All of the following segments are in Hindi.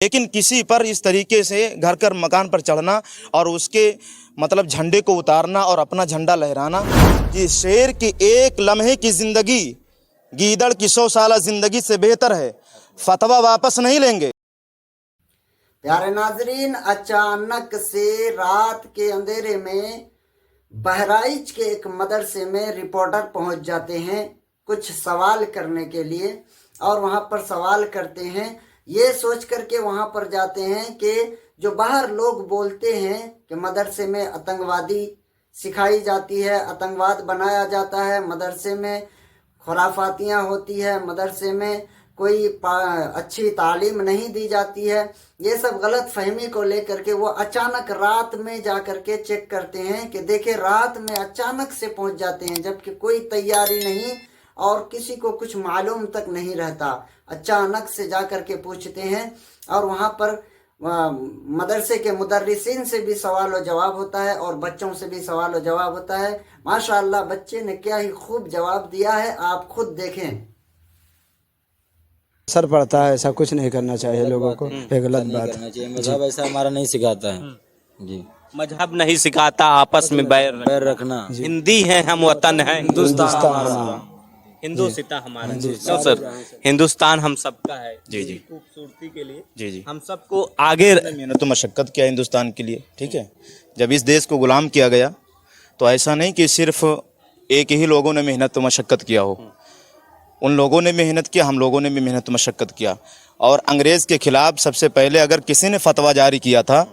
लेकिन किसी पर इस तरीके से घर कर मकान पर चढ़ना और उसके मतलब झंडे को उतारना और अपना झंडा लहराना कि शेर की एक लम्हे की ज़िंदगी गीदड़ की 100 साला ज़िंदगी से बेहतर है, फतवा वापस नहीं लेंगे। प्यारे नाजरीन, अचानक से रात के अंधेरे में बहराइच के एक मदरसे में रिपोर्टर पहुंच जाते हैं कुछ सवाल करने के लिए, और वहां पर सवाल करते हैं ये सोच करके वहां पर जाते हैं कि जो बाहर लोग बोलते हैं कि मदरसे में आतंकवादी सिखाई जाती है, आतंकवाद बनाया जाता है, मदरसे में खुराफातियाँ होती है, मदरसे में कोई अच्छी तालीम नहीं दी जाती है, ये सब गलत फहमी को लेकर के वो अचानक रात में जा कर के चेक करते हैं कि देखे रात में अचानक से पहुंच जाते हैं जबकि कोई तैयारी नहीं और किसी को कुछ मालूम तक नहीं रहता। अचानक से जा कर के पूछते हैं और वहाँ पर मदरसे के मुदर्रिसीन से भी सवाल और जवाब होता है और बच्चों से भी सवाल और जवाब होता है। माशाअल्लाह बच्चे ने क्या ही खूब जवाब दिया है, आप खुद देखें। असर पड़ता है, ऐसा कुछ नहीं करना चाहिए लोगों को, ये गलत बात है। मजहब ऐसा हमारा नहीं सिखाता है जी। मजहब नहीं सिखाता आपस में बैर रखना। हिंदी है, हम वतन है, हिंदुस्तान हिंदुस्ता हमारा। तो सर हिंदुस्तान हम सबका है। जी जी, खूबसूरती के लिए जी जी, हम सबको आगे मेहनत मशक्क़त किया हिंदुस्तान के लिए। ठीक है, जब इस देश को गुलाम किया गया तो ऐसा नहीं कि सिर्फ एक ही लोगों ने मेहनत मशक्क़त किया हो, उन लोगों ने मेहनत किया, हम लोगों ने भी मेहनत मशक्क़त किया। और अंग्रेज़ के ख़िलाफ़ सबसे पहले अगर किसी ने फतवा जारी किया था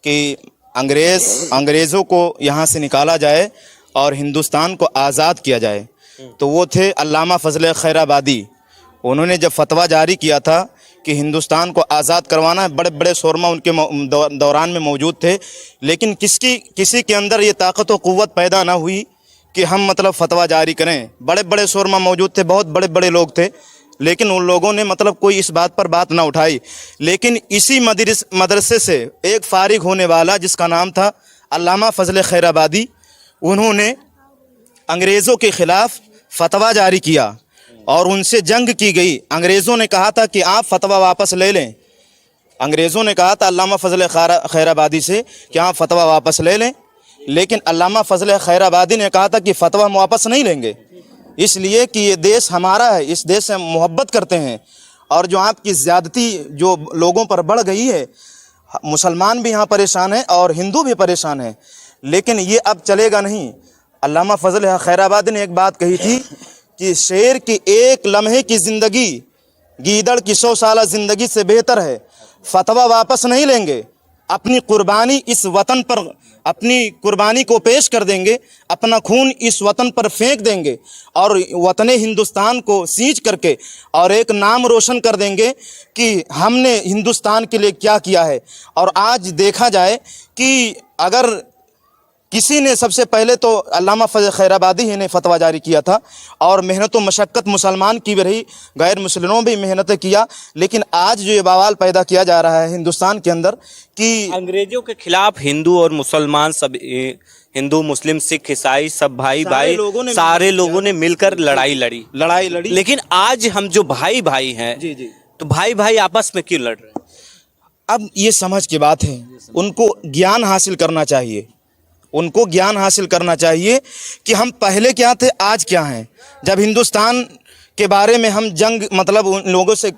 कि अंग्रेज़ों को यहाँ से निकाला जाए और हिंदुस्तान को आज़ाद किया जाए, तो वो थे अल्लामा फजल खैराबादी। उन्होंने जब फतवा जारी किया था कि हिंदुस्तान को आज़ाद करवाना है, बड़े बड़े शोरमा उनके दौरान में मौजूद थे, लेकिन किसी के अंदर ये ताकत और क़ुव्वत पैदा ना हुई कि हम मतलब फतवा जारी करें। बड़े बड़े शोरमा मौजूद थे, बहुत बड़े बड़े लोग थे, लेकिन उन लोगों ने मतलब कोई इस बात पर बात ना उठाई। लेकिन इसी मदरसे से एक फारिग होने वाला जिसका नाम था अल्लामा फजल खैराबादी, उन्होंने अंग्रेज़ों के ख़िलाफ़ फतवा जारी किया और उनसे जंग की गई। अंग्रेज़ों ने कहा था कि आप फतवा वापस ले लें। अंग्रेज़ों ने कहा था अल्लामा फजल खैराबादी से कि आप फतवा वापस ले लें, लेकिन अल्लामा फजल खैराबादी ने कहा था कि फ़तवा हम वापस नहीं लेंगे, इसलिए कि ये देश हमारा है, इस देश से हम मोहब्बत करते हैं। और जो आपकी ज़्यादती जो लोगों पर बढ़ गई है, मुसलमान भी यहाँ परेशान हैं और हिंदू भी परेशान हैं, लेकिन ये अब चलेगा नहीं। अल्लामा फजल खैराबादी ने एक बात कही थी कि शेर की एक लम्हे की ज़िंदगी गीदड़ की 100 साला ज़िंदगी से बेहतर है, फतवा वापस नहीं लेंगे, अपनी कुर्बानी इस वतन पर, अपनी कुर्बानी को पेश कर देंगे, अपना खून इस वतन पर फेंक देंगे और वतन हिंदुस्तान को सींच करके और एक नाम रोशन कर देंगे कि हमने हिंदुस्तान के लिए क्या किया है। और आज देखा जाए कि अगर किसी ने सबसे पहले तो अल्लामा फजल खैराबादी ही ने फतवा जारी किया था और मेहनत व मशक्क़त मुसलमान की भी रही, गैर मुस्लिमों भी मेहनत किया, लेकिन आज जो ये बवाल पैदा किया जा रहा है हिंदुस्तान के अंदर कि अंग्रेजों के खिलाफ हिंदू और मुसलमान सब, हिंदू मुस्लिम सिख ईसाई सब भाई सारे लोगों ने मिलकर लड़ाई लड़ी। लेकिन आज हम जो भाई भाई हैं, जी जी, तो भाई भाई आपस में क्यों लड़ रहे हैं? अब ये समझ की बात है, उनको ज्ञान हासिल करना चाहिए, उनको ज्ञान हासिल करना चाहिए कि हम पहले क्या थे, आज क्या हैं। जब हिंदुस्तान के बारे में हम जंग मतलब उन लोगों से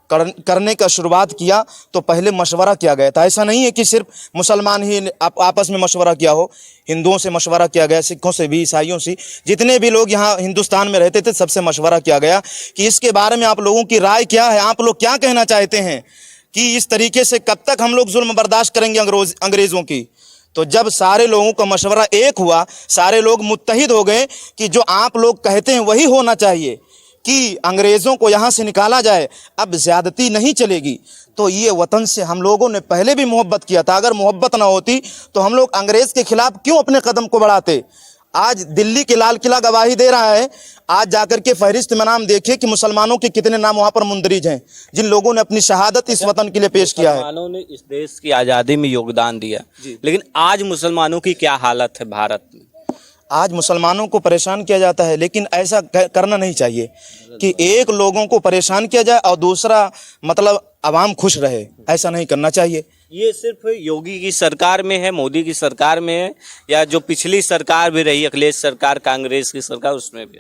करने का शुरुआत किया तो पहले मशवरा किया गया था। ऐसा नहीं है कि सिर्फ मुसलमान ही आपस में मशवरा किया हो, हिंदुओं से मशवरा किया गया, सिखों से भी, ईसाइयों से, जितने भी लोग यहाँ हिंदुस्तान में रहते थे सबसे मशवरा किया गया कि इसके बारे में आप लोगों की राय क्या है, आप लोग क्या कहना चाहते हैं कि इस तरीके से कब तक हम लोग जुल्म बर्दाश्त करेंगे अंग्रेज़ों की। तो जब सारे लोगों का मशवरा एक हुआ, सारे लोग मुत्तहिद हो गए कि जो आप लोग कहते हैं वही होना चाहिए कि अंग्रेज़ों को यहाँ से निकाला जाए, अब ज़्यादती नहीं चलेगी। तो ये वतन से हम लोगों ने पहले भी मोहब्बत किया था, अगर मोहब्बत ना होती तो हम लोग अंग्रेज़ के ख़िलाफ़ क्यों अपने कदम को बढ़ाते। आज दिल्ली के लाल किला गवाही दे रहा है, आज जाकर के फहरिस्त में नाम देखिए कि मुसलमानों के कितने नाम वहाँ पर मुंदरिज हैं जिन लोगों ने अपनी शहादत इस वतन के लिए पेश किया है। मुसलमानों ने इस देश की आज़ादी में योगदान दिया, लेकिन आज मुसलमानों की क्या हालत है भारत में? आज मुसलमानों को परेशान किया जाता है, लेकिन ऐसा करना नहीं चाहिए कि एक लोगों को परेशान किया जाए और दूसरा मतलब आवाम खुश रहे, ऐसा नहीं करना चाहिए। ये सिर्फ योगी की सरकार में है, मोदी की सरकार में है, या जो पिछली सरकार भी रही, अखिलेश सरकार, कांग्रेस की सरकार, उसमें भी?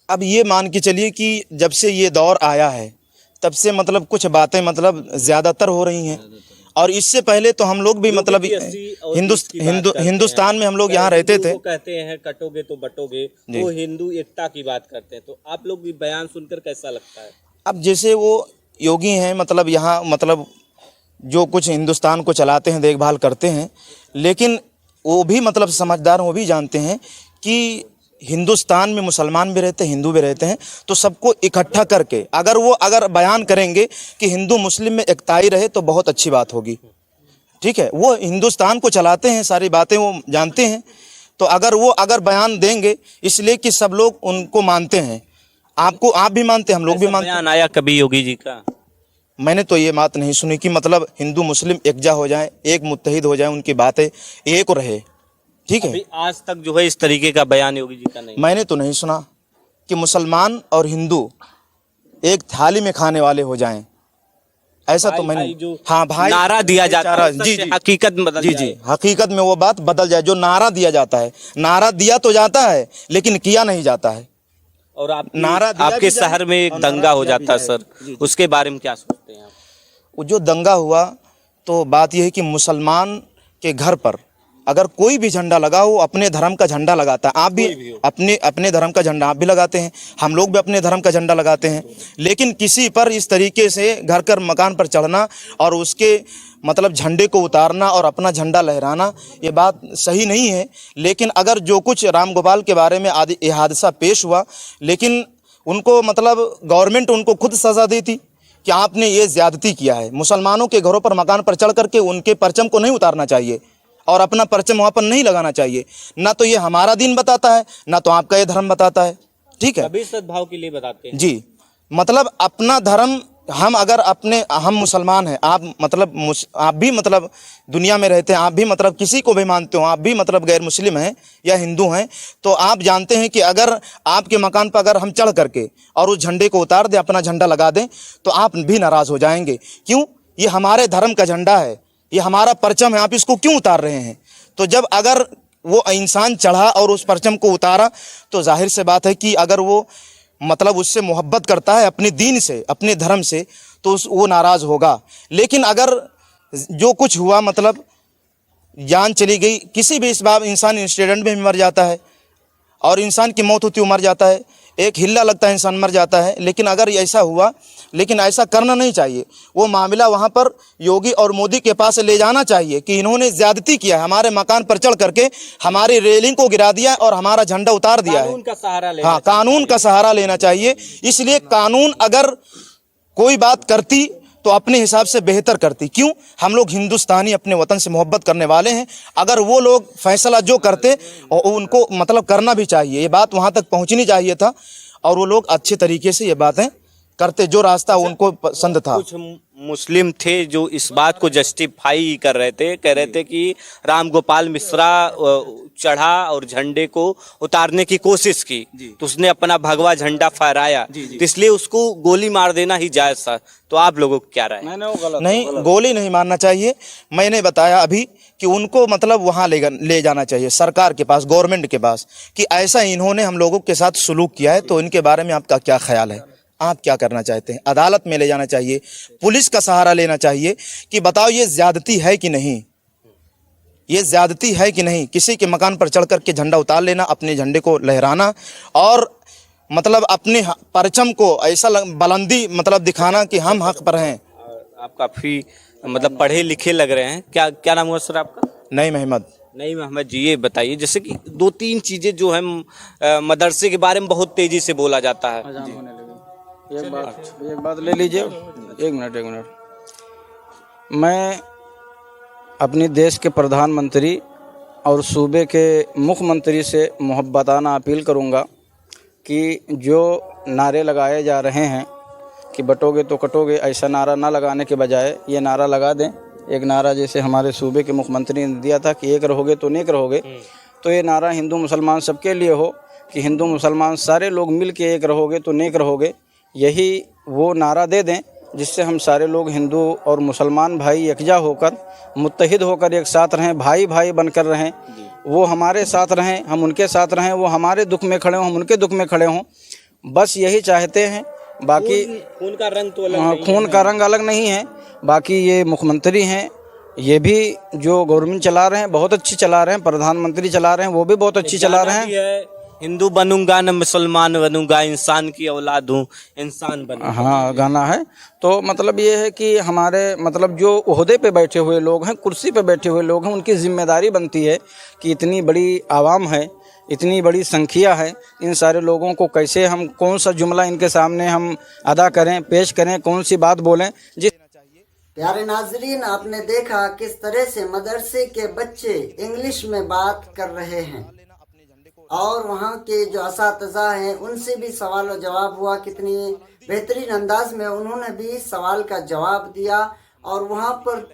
अब ये मान के चलिए कि जब से ये दौर आया है तब से मतलब कुछ बातें मतलब ज़्यादातर हो रही हैं, और इससे पहले तो हम लोग भी मतलब हिंदुस्तान में हम लोग यहाँ रहते थे। कहते हैं कटोगे तो बटोगे, वो हिंदू एकता की बात करते हैं, तो आप लोग भी बयान सुनकर कैसा लगता है? अब जैसे वो योगी हैं, मतलब यहाँ मतलब जो कुछ हिंदुस्तान को चलाते हैं, देखभाल करते हैं, लेकिन वो भी मतलब समझदार, वो भी जानते हैं कि हिंदुस्तान में मुसलमान भी रहते हैं, हिंदू भी रहते हैं, तो सबको इकट्ठा करके अगर बयान करेंगे कि हिंदू मुस्लिम में एकताई रहे तो बहुत अच्छी बात होगी। ठीक है, वो हिंदुस्तान को चलाते हैं, सारी बातें वो जानते हैं, तो अगर बयान देंगे इसलिए कि सब लोग उनको मानते हैं, आप भी मानते हैं, हम लोग भी मानते हैं। बयान आया कभी योगी जी का? मैंने तो ये बात नहीं सुनी कि मतलब हिंदू मुस्लिम एकजा हो जाए, एक मुत्तहिद हो जाए, उनकी बातें एक रहे। ठीक है, अभी आज तक जो है इस तरीके का बयान योगी जी का नहीं, मैंने तो नहीं सुना कि मुसलमान और हिंदू एक थाली में खाने वाले हो जाएं, ऐसा तो मैंने जो हाँ भाई नारा दिया जाता है, जी जी, हकीकत में बदल जाए। हकीकत में वो बात बदल जाए। जो नारा दिया जाता है, नारा दिया तो जाता है लेकिन किया नहीं जाता है। और आप नारा आपके शहर में एक दंगा हो जाता है सर, उसके बारे में क्या सोचते हैं आप? वो जो दंगा हुआ, तो बात यह है कि मुसलमान के घर पर अगर कोई भी झंडा लगा हो, अपने धर्म का झंडा लगाता है। आप भी अपने धर्म का झंडा आप भी लगाते हैं, हम लोग भी अपने धर्म का झंडा लगाते हैं, लेकिन किसी पर इस तरीके से घर कर मकान पर चढ़ना और उसके मतलब झंडे को उतारना और अपना झंडा लहराना, ये बात सही नहीं है। लेकिन अगर जो कुछ राम गोपाल के बारे में ये हादसा पेश हुआ, लेकिन उनको मतलब गवर्नमेंट उनको खुद सज़ा देती कि आपने ये ज़्यादती किया है। मुसलमानों के घरों पर मकान पर चढ़ करके उनके परचम को नहीं उतारना चाहिए और अपना परचम वहाँ पर नहीं लगाना चाहिए। ना तो ये हमारा दीन बताता है, ना तो आपका ये धर्म बताता है। ठीक है, सभी सद्भाव के लिए बताते हैं जी। मतलब अपना धर्म, हम मुसलमान हैं, आप भी मतलब दुनिया में रहते हैं, आप भी मतलब किसी को भी मानते हो, आप भी मतलब गैर मुस्लिम हैं या हिंदू हैं, तो आप जानते हैं कि अगर आपके मकान पर अगर हम चढ़ करके और उस झंडे को उतार दें, अपना झंडा लगा दें, तो आप भी नाराज़ हो जाएंगे। क्यों? ये हमारे धर्म का झंडा है, ये हमारा परचम है, आप इसको क्यों उतार रहे हैं? तो जब अगर वो इंसान चढ़ा और उस परचम को उतारा, तो जाहिर से बात है कि अगर वो मतलब उससे मोहब्बत करता है, अपने दीन से, अपने धर्म से, तो वो नाराज़ होगा। लेकिन अगर जो कुछ हुआ, मतलब जान चली गई, किसी भी इस बार इंसान एक्सीडेंट में मर जाता है और इंसान की मौत होती है, मर जाता है, एक हिल्ला लगता है, इंसान मर जाता है। लेकिन अगर ऐसा हुआ, लेकिन ऐसा करना नहीं चाहिए। वो मामला वहाँ पर योगी और मोदी के पास ले जाना चाहिए कि इन्होंने ज़्यादती किया है, हमारे मकान पर चढ़ करके हमारी रेलिंग को गिरा दिया और हमारा झंडा उतार दिया है। कानून का सहारा लेना, हाँ, कानून का सहारा लेना चाहिए। इसलिए कानून अगर कोई बात करती तो अपने हिसाब से बेहतर करती। क्यों? हम लोग हिंदुस्तानी, अपने वतन से मोहब्बत करने वाले हैं। अगर वो लोग फैसला जो करते, और उनको मतलब करना भी चाहिए, ये बात वहाँ तक पहुँचनी चाहिए था, और वो लोग अच्छे तरीके से ये बातें करते, जो रास्ता उनको पसंद था। कुछ मुस्लिम थे जो इस बात को जस्टिफाई कर रहे थे, कह रहे थे कि राम गोपाल मिश्रा चढ़ा और झंडे को उतारने की कोशिश की, तो उसने अपना भगवा झंडा फहराया, तो इसलिए उसको गोली मार देना ही जायज था। तो आप लोगों को क्या राय? नहीं, गोली नहीं मारना चाहिए। मैंने बताया अभी कि उनको मतलब वहाँ ले जाना चाहिए, सरकार के पास, गवर्नमेंट के पास, कि ऐसा इन्होंने हम लोगों के साथ सलूक किया है, तो इनके बारे में आपका क्या ख्याल है, आप क्या करना चाहते हैं? अदालत में ले जाना चाहिए, पुलिस का सहारा लेना चाहिए कि बताओ ये ज्यादती है कि नहीं, ये ज्यादती है कि नहीं। किसी के मकान पर चढ़ कर के झंडा उतार लेना, अपने झंडे को लहराना और मतलब अपने परचम को ऐसा बुलंदी मतलब दिखाना कि हम हक पर हैं। आप काफी मतलब पढ़े लिखे लग रहे हैं। क्या नाम हुआ सर आपका? नहीं मोहम्मद। नहीं मोहम्मद जी, ये बताइए, जैसे कि 2-3 चीजें जो है मदरसे के बारे में बहुत तेजी से बोला जाता है। एक बात ले लीजिए, एक मिनट। मैं अपनी देश के प्रधानमंत्री और सूबे के मुख्यमंत्री से मोहब्बताना अपील करूंगा कि जो नारे लगाए जा रहे हैं कि बटोगे तो कटोगे, ऐसा नारा ना लगाने के बजाय ये नारा लगा दें। एक नारा जैसे हमारे सूबे के मुख्यमंत्री ने दिया था कि एक रहोगे तो नेक रहोगे, तो ये नारा हिंदू मुसलमान सबके लिए हो कि हिंदू मुसलमान सारे लोग मिल के एक रहोगे तो नेक रहोगे। यही वो नारा दे दें जिससे हम सारे लोग हिंदू और मुसलमान भाई यकजा होकर मुत्तहिद होकर एक साथ रहें, भाई भाई बनकर रहें। वो हमारे साथ रहें, हम उनके साथ रहें, वो हमारे दुख में खड़े हों, हम उनके दुख में खड़े हों, बस यही चाहते हैं। बाकी खून का रंग तो अलग हाँ, नहीं खून का रंग अलग नहीं है। बाकी ये मुख्यमंत्री हैं, ये भी जो गवर्नमेंट चला रहे हैं बहुत अच्छी चला रहे हैं, प्रधानमंत्री चला रहे हैं वो भी बहुत अच्छी चला रहे हैं। हिंदू बनूंगा न मुसलमान बनूंगा, इंसान की औलाद हूँ इंसान बनूंगा। हाँ, गाना है। तो मतलब ये है कि हमारे मतलब जो ओहदे पे बैठे हुए लोग हैं, कुर्सी पे बैठे हुए लोग हैं, उनकी जिम्मेदारी बनती है कि इतनी बड़ी आवाम है, इतनी बड़ी संख्या है, इन सारे लोगों को कैसे हम कौन सा जुमला इनके सामने हम अदा करें, पेश करें, कौन सी बात बोलें। जिस प्यारे नाजरीन, आपने देखा किस तरह से मदरसे के बच्चे इंग्लिश में बात कर रहे हैं और वहाँ के जो असातिज़ा हैं उनसे भी सवाल और जवाब हुआ। कितनी बेहतरीन अंदाज में उन्होंने भी सवाल का जवाब दिया और वहाँ पर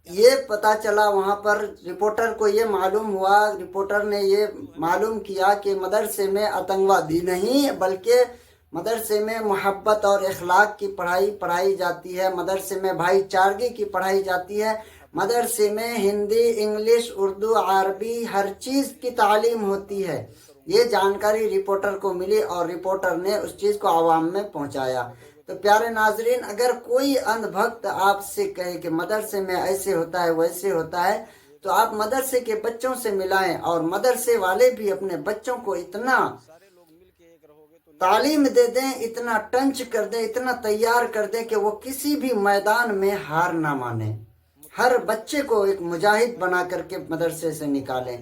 ये पता चला, वहाँ पर रिपोर्टर को ये मालूम हुआ, रिपोर्टर ने ये मालूम किया कि मदरसे में आतंकवादी नहीं बल्कि मदरसे में मोहब्बत और इखलाक की पढ़ाई जाती है, मदरसे में भाईचारगी की पढ़ाई जाती है, मदरसे में हिंदी, इंग्लिश, उर्दू, अरबी हर चीज़ की तालीम होती है। ये जानकारी रिपोर्टर को मिली और रिपोर्टर ने उस चीज़ को आवाम में पहुंचाया। तो प्यारे नाजरीन, अगर कोई अंधभक्त आपसे कहे कि मदरसे में ऐसे होता है वैसे होता है, तो आप मदरसे के बच्चों से मिलाएं और मदरसे वाले भी अपने बच्चों को इतना तालीम दे दें, इतना टंच कर दें, इतना तैयार कर दें कि वो किसी भी मैदान में हार ना माने, हर बच्चे को एक मुजाहिद बना करके मदरसे से निकालें।